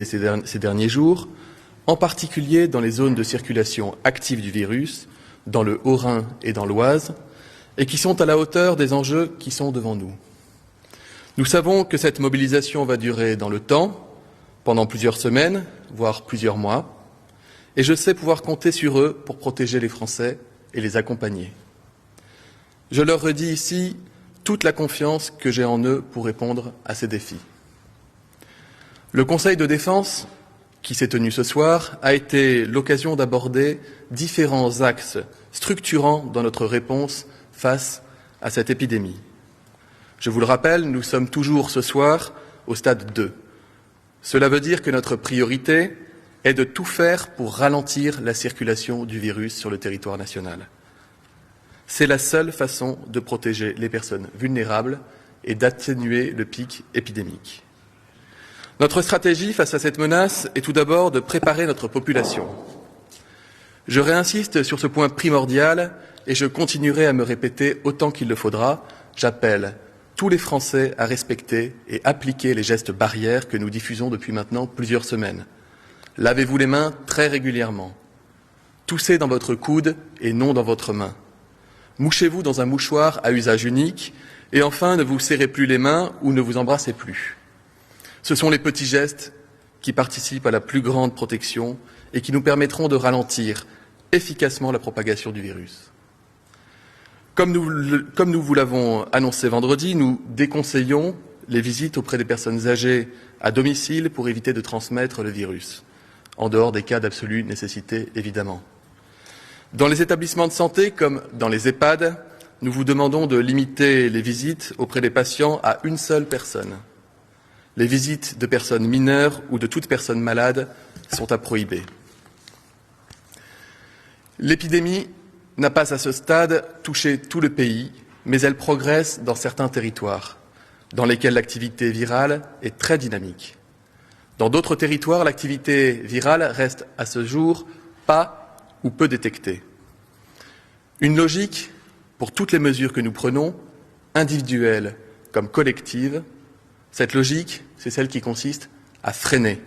ces derniers jours, en particulier dans les zones de circulation active du virus, dans le Haut-Rhin et dans l'Oise, et qui sont à la hauteur des enjeux qui sont devant nous. Nous savons que cette mobilisation va durer dans le temps, pendant plusieurs semaines, voire plusieurs mois, et je sais pouvoir compter sur eux pour protéger les Français et les accompagner. Je leur redis ici toute la confiance que j'ai en eux pour répondre à ces défis. Le Conseil de défense, qui s'est tenu ce soir, a été l'occasion d'aborder différents axes structurants dans notre réponse face à cette épidémie. Je vous le rappelle, nous sommes toujours ce soir au stade 2. Cela veut dire que notre priorité est de tout faire pour ralentir la circulation du virus sur le territoire national. C'est la seule façon de protéger les personnes vulnérables et d'atténuer le pic épidémique. Notre stratégie face à cette menace est tout d'abord de préparer notre population. Je réinsiste sur ce point primordial et je continuerai à me répéter autant qu'il le faudra. J'appelle tous les Français à respecter et appliquer les gestes barrières que nous diffusons depuis maintenant plusieurs semaines. Lavez-vous les mains très régulièrement. Toussez dans votre coude et non dans votre main. Mouchez-vous dans un mouchoir à usage unique et enfin ne vous serrez plus les mains ou ne vous embrassez plus. Ce sont les petits gestes qui participent à la plus grande protection et qui nous permettront de ralentir efficacement la propagation du virus. Comme nous vous l'avons annoncé vendredi, nous déconseillons les visites auprès des personnes âgées à domicile pour éviter de transmettre le virus, en dehors des cas d'absolue nécessité, évidemment. Dans les établissements de santé, comme dans les EHPAD, nous vous demandons de limiter les visites auprès des patients à une seule personne. Les visites de personnes mineures ou de toute personne malade sont à prohiber. L'épidémie n'a pas à ce stade touché tout le pays, mais elle progresse dans certains territoires, dans lesquels l'activité virale est très dynamique. Dans d'autres territoires, l'activité virale reste à ce jour pas ou peu détectée. Une logique pour toutes les mesures que nous prenons, individuelles comme collectives. Cette logique, c'est celle qui consiste à freiner.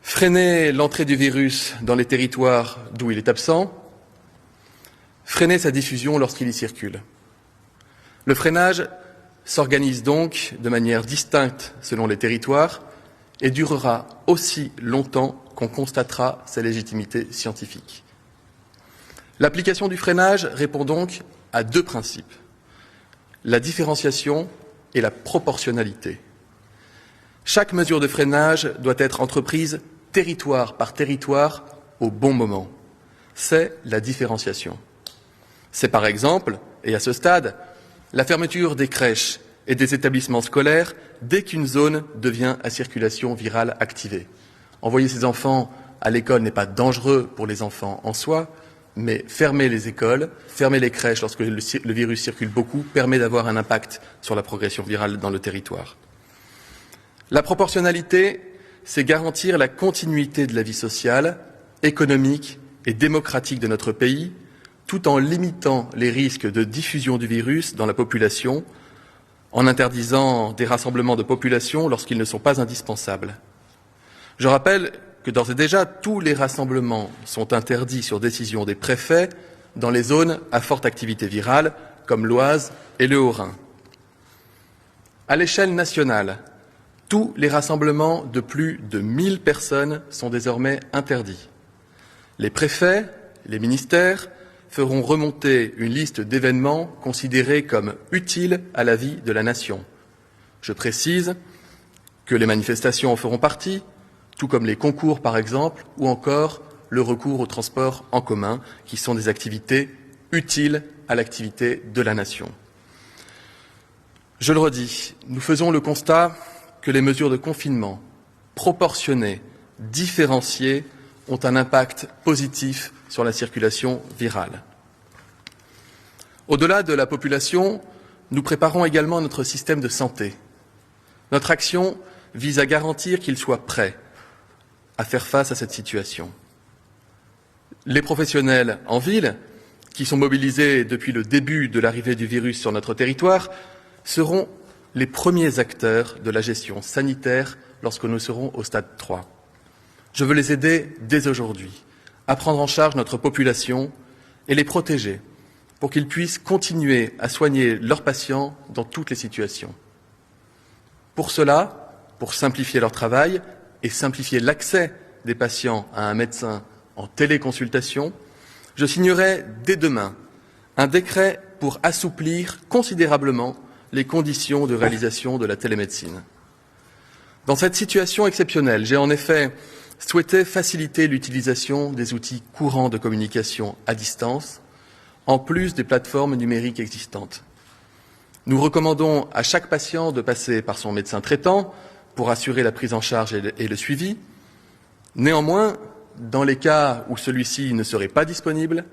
Freiner l'entrée du virus dans les territoires d'où il est absent, freiner sa diffusion lorsqu'il y circule. Le freinage s'organise donc de manière distincte selon les territoires et durera aussi longtemps qu'on constatera sa légitimité scientifique. L'application du freinage répond donc à deux principes: la différenciation et la proportionnalité. Chaque mesure de freinage doit être entreprise territoire par territoire au bon moment. C'est la différenciation. C'est par exemple, et à ce stade, la fermeture des crèches et des établissements scolaires dès qu'une zone devient à circulation virale activée. Envoyer ses enfants à l'école n'est pas dangereux pour les enfants en soi, mais fermer les écoles, fermer les crèches lorsque le virus circule beaucoup permet d'avoir un impact sur la progression virale dans le territoire. La proportionnalité, c'est garantir la continuité de la vie sociale, économique et démocratique de notre pays, tout en limitant les risques de diffusion du virus dans la population, en interdisant des rassemblements de population lorsqu'ils ne sont pas indispensables. Je rappelle que d'ores et déjà, tous les rassemblements sont interdits sur décision des préfets dans les zones à forte activité virale, comme l'Oise et le Haut-Rhin. À l'échelle nationale, tous les rassemblements de plus de 1000 personnes sont désormais interdits. Les préfets, les ministères feront remonter une liste d'événements considérés comme utiles à la vie de la nation. Je précise que les manifestations en feront partie, tout comme les concours par exemple, ou encore le recours au transport en commun, qui sont des activités utiles à l'activité de la nation. Je le redis, nous faisons le constat que les mesures de confinement proportionnées, différenciées, ont un impact positif sur la circulation virale. Au-delà de la population, nous préparons également notre système de santé. Notre action vise à garantir qu'il soit prêt à faire face à cette situation. Les professionnels en ville, qui sont mobilisés depuis le début de l'arrivée du virus sur notre territoire, seront les premiers acteurs de la gestion sanitaire lorsque nous serons au stade 3. Je veux les aider dès aujourd'hui à prendre en charge notre population et les protéger pour qu'ils puissent continuer à soigner leurs patients dans toutes les situations. Pour cela, pour simplifier leur travail et simplifier l'accès des patients à un médecin en téléconsultation, je signerai dès demain un décret pour assouplir considérablement les conditions de réalisation de la télémédecine. Dans cette situation exceptionnelle, j'ai en effet souhaité faciliter l'utilisation des outils courants de communication à distance, en plus des plateformes numériques existantes. Nous recommandons à chaque patient de passer par son médecin traitant pour assurer la prise en charge et le suivi. Néanmoins, dans les cas où celui-ci ne serait pas disponible,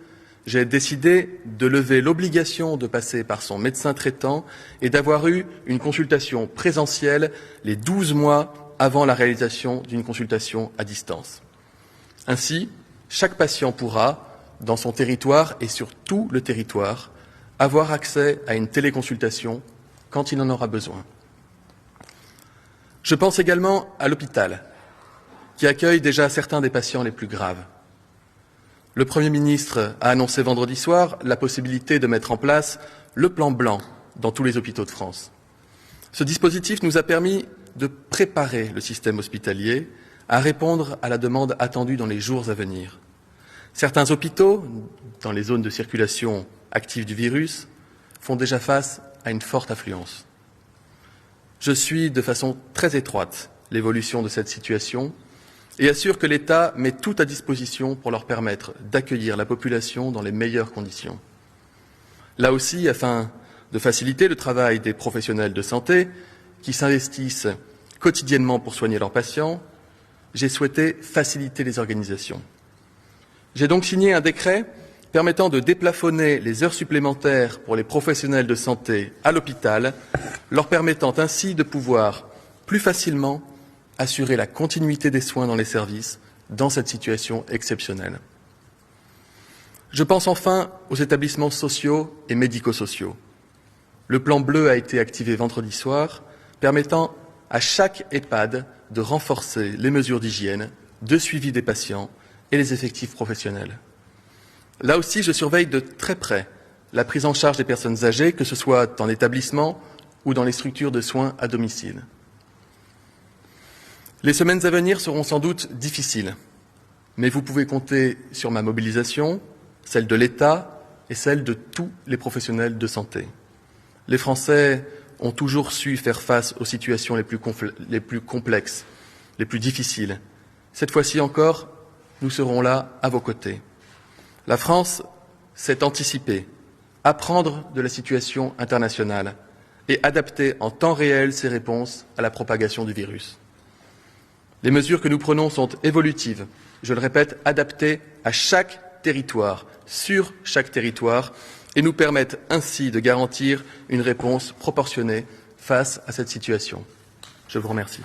j'ai décidé de lever l'obligation de passer par son médecin traitant et d'avoir eu une consultation présentielle les 12 mois avant la réalisation d'une consultation à distance. Ainsi, chaque patient pourra, dans son territoire et sur tout le territoire, avoir accès à une téléconsultation quand il en aura besoin. Je pense également à l'hôpital, qui accueille déjà certains des patients les plus graves. Le Premier ministre a annoncé vendredi soir la possibilité de mettre en place le plan blanc dans tous les hôpitaux de France. Ce dispositif nous a permis de préparer le système hospitalier à répondre à la demande attendue dans les jours à venir. Certains hôpitaux, dans les zones de circulation active du virus, font déjà face à une forte affluence. Je suis de façon très étroite l'évolution de cette situation et assure que l'État met tout à disposition pour leur permettre d'accueillir la population dans les meilleures conditions. Là aussi, afin de faciliter le travail des professionnels de santé qui s'investissent quotidiennement pour soigner leurs patients, j'ai souhaité faciliter les organisations. J'ai donc signé un décret permettant de déplafonner les heures supplémentaires pour les professionnels de santé à l'hôpital, leur permettant ainsi de pouvoir plus facilement assurer la continuité des soins dans les services dans cette situation exceptionnelle. Je pense enfin aux établissements sociaux et médico-sociaux. Le plan bleu a été activé vendredi soir, permettant à chaque EHPAD de renforcer les mesures d'hygiène, de suivi des patients et les effectifs professionnels. Là aussi, je surveille de très près la prise en charge des personnes âgées, que ce soit en établissement ou dans les structures de soins à domicile. Les semaines à venir seront sans doute difficiles, mais vous pouvez compter sur ma mobilisation, celle de l'État et celle de tous les professionnels de santé. Les Français ont toujours su faire face aux situations les plus complexes, les plus difficiles. Cette fois-ci encore, nous serons là à vos côtés. La France s'est anticipée, apprendre de la situation internationale et adapter en temps réel ses réponses à la propagation du virus. Les mesures que nous prenons sont évolutives, je le répète, adaptées à chaque territoire, sur chaque territoire, et nous permettent ainsi de garantir une réponse proportionnée face à cette situation. Je vous remercie.